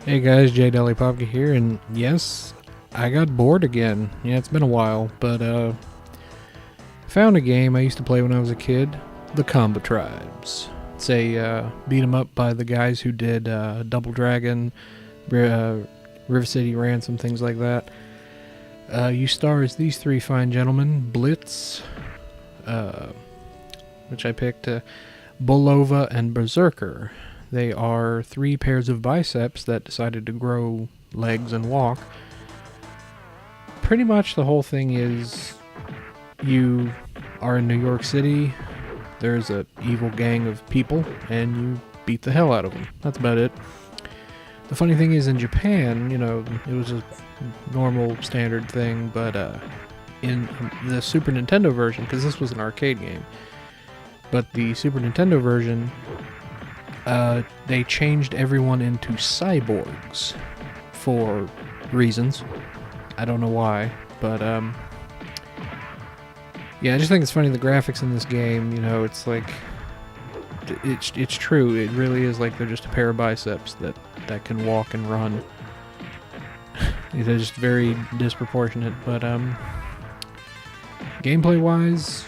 Hey guys, Dali Popka here, and yes, I got bored again. Yeah, it's been a while, but found a game I used to play when I was a kid, the Combatribes. It's a beat 'em up by the guys who did Double Dragon, River City Ransom, things like that. You star as these three fine gentlemen: Blitz, which I picked, Bulova, and Berserker. They are three pairs of biceps that decided to grow legs and walk. Pretty much the whole thing is you are in New York City, there's an evil gang of people, and you beat the hell out of them. That's about it. The funny thing is, in Japan, it was a normal standard thing, but in the Super Nintendo version, because this was an arcade game, but the Super Nintendo version, they changed everyone into cyborgs for reasons. I don't know why, but yeah, I just think it's funny, the graphics in this game, it's like, it's true, it really is like they're just a pair of biceps that can walk and run. They're just very disproportionate, but gameplay wise,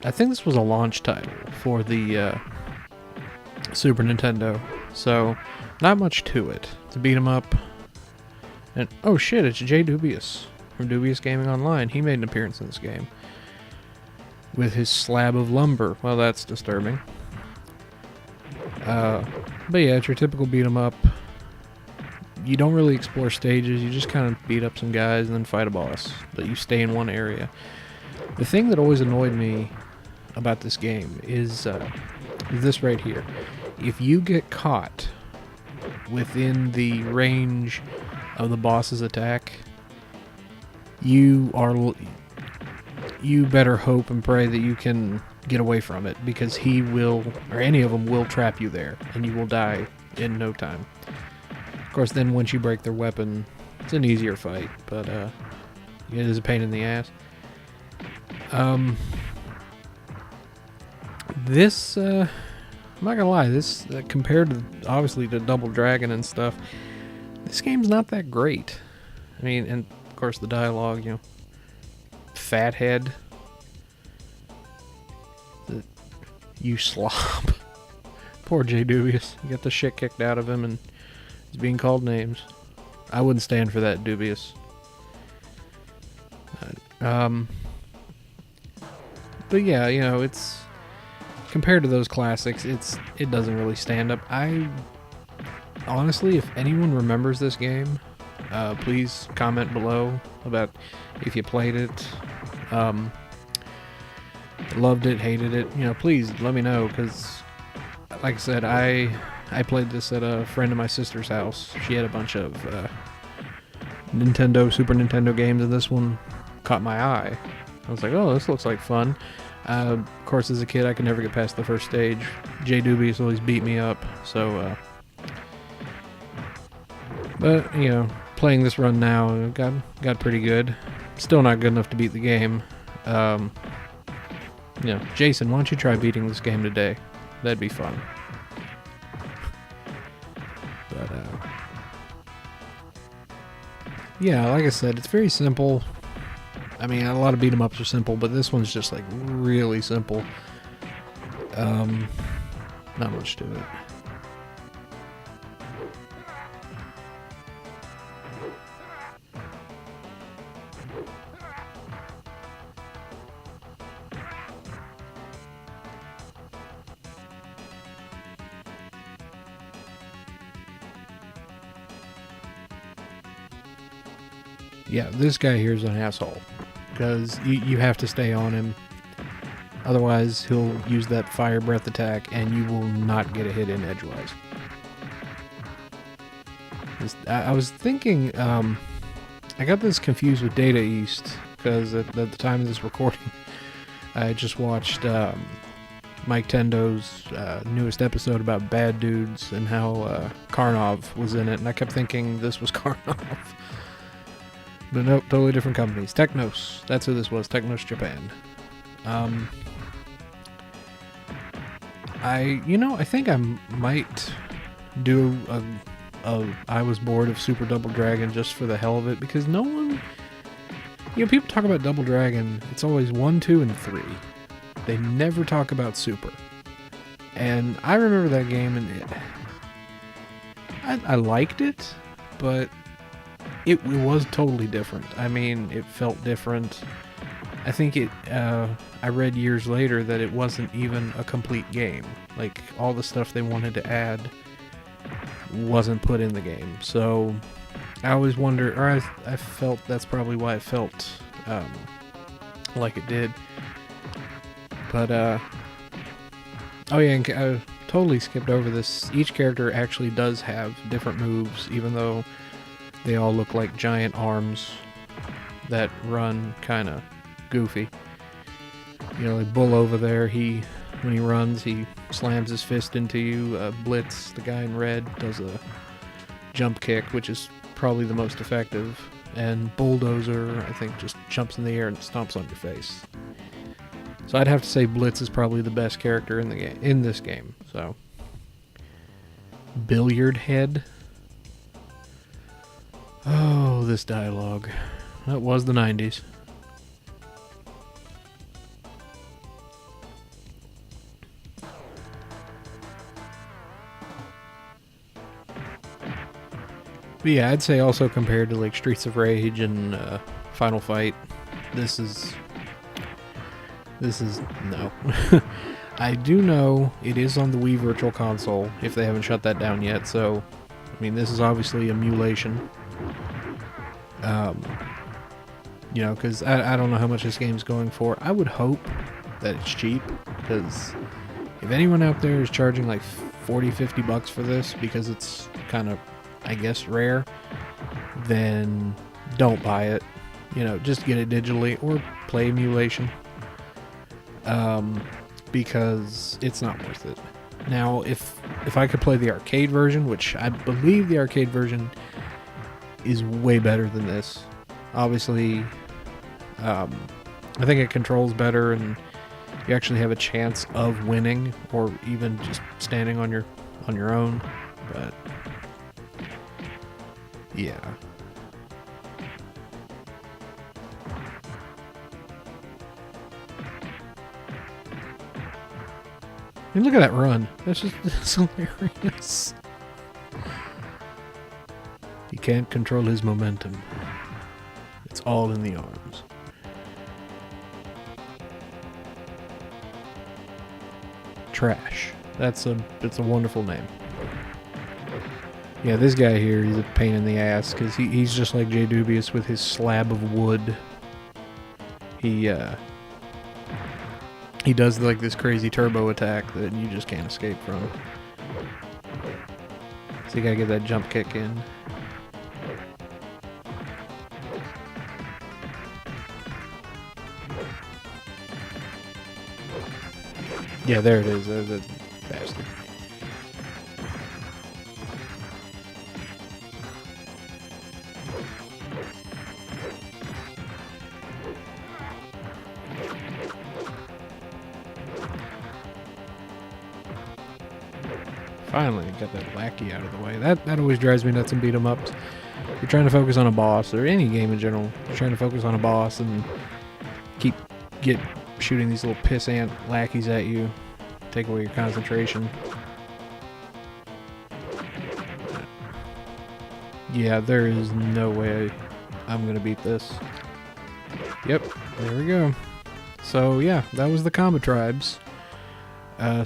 I think this was a launch title for the Super Nintendo, so not much to it. It's a beat 'em up, and oh shit, it's Dubious from Dubious Gaming Online. He made an appearance in this game with his slab of lumber. Well, that's disturbing. But yeah, it's your typical beat 'em up. You don't really explore stages. You just kind of beat up some guys and then fight a boss, but you stay in one area. The thing that always annoyed me about this game is this right here. If you get caught within the range of the boss's attack, you better hope and pray that you can get away from it, because he will, or any of them will, trap you there, and you will die in no time. Of course, then once you break their weapon, it's an easier fight, but it is a pain in the ass. This, I'm not gonna lie, this, compared to, obviously, to Double Dragon and stuff, this game's not that great. I mean, and of course the dialogue, fathead, you slob. Poor J. Dubious. He got the shit kicked out of him and he's being called names. I wouldn't stand for that, Dubious. But yeah, it's, compared to those classics, it doesn't really stand up. Honestly, if anyone remembers this game, please comment below about if you played it, loved it, hated it. Please let me know, because, like I said, I played this at a friend of my sister's house. She had a bunch of Super Nintendo games, and this one caught my eye. I was like, oh, this looks like fun. Of course, as a kid, I could never get past the first stage. J. Dubious always beat me up, so, but, playing this run now, got pretty good. Still not good enough to beat the game. Jason, why don't you try beating this game today? That'd be fun. But, yeah, like I said, it's very simple. I mean, a lot of beat 'em ups are simple, but this one's just like really simple. Not much to it. Yeah, this guy here is an asshole, because you have to stay on him. Otherwise, he'll use that fire breath attack, and you will not get a hit in edgewise. I was thinking, I got this confused with Data East, because at the time of this recording, I just watched Mike Tendo's newest episode about bad dudes and how Karnov was in it, and I kept thinking this was Karnov. But nope, totally different companies. Technos, that's who this was, Technos Japan. I think I might do I was bored of Super Double Dragon just for the hell of it, because no one, people talk about Double Dragon, it's always 1, 2, and 3. They never talk about Super. And I remember that game, and I liked it, but it was totally different. I mean, it felt different. I think I read years later that it wasn't even a complete game. Like, all the stuff they wanted to add wasn't put in the game. So, I always wonder, or I felt that's probably why it felt like it did. But, oh yeah, and I totally skipped over this. Each character actually does have different moves, even though they all look like giant arms that run kind of goofy. Like Bull over there, when he runs, he slams his fist into you. Blitz, the guy in red, does a jump kick, which is probably the most effective. And Bulldozer, I think, just jumps in the air and stomps on your face. So I'd have to say Blitz is probably the best character in this game. So, Billiard Head. Oh, this dialogue. That was the 90s. But yeah, I'd say also compared to like Streets of Rage and Final Fight, this is no. I do know it is on the Wii Virtual Console, if they haven't shut that down yet, so, I mean, this is obviously emulation. Because I don't know how much this game's going for. I would hope that it's cheap, because if anyone out there is charging like $40-50 for this, because it's kind of, I guess, rare, then don't buy it. Just get it digitally or play emulation. Because it's not worth it. Now, if I could play the arcade version, which I believe the arcade version is way better than this. Obviously, I think it controls better, and you actually have a chance of winning, or even just standing on your own. But yeah. I mean, look at that run. That's hilarious. He can't control his momentum. It's all in the arms. Trash. It's a wonderful name. Yeah, this guy here, he's a pain in the ass, because he's just like J Dubious with his slab of wood. He does like this crazy turbo attack that you just can't escape from. So you gotta get that jump kick in. Yeah, there it is. That bastard. Finally, got that lackey out of the way. That always drives me nuts in beat 'em ups. You're trying to focus on a boss, or any game in general. You're trying to focus on a boss and get shooting these little pissant lackeys at you. Take away your concentration. Yeah, there is no way I'm gonna beat this. Yep, there we go. So yeah, that was the Combatribes,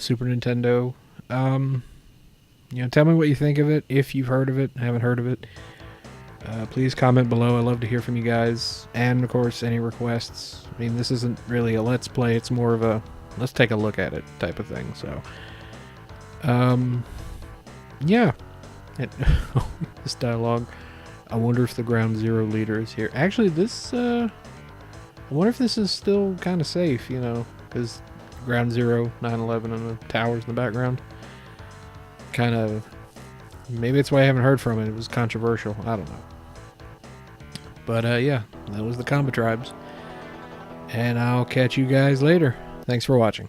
Super Nintendo. Tell me what you think of it. If you've heard of it, haven't heard of it, please comment below. I love to hear from you guys, and of course any requests. I mean, this isn't really a let's play, it's more of a let's take a look at it type of thing. So yeah. This dialogue, I wonder if the Ground Zero leader is here. Actually, this I wonder if this is still kind of safe, because Ground Zero, 9/11, and the towers in the background. Kind of, maybe that's why I haven't heard from it. It was controversial. I don't know. But yeah, that was the Combatribes. And I'll catch you guys later. Thanks for watching.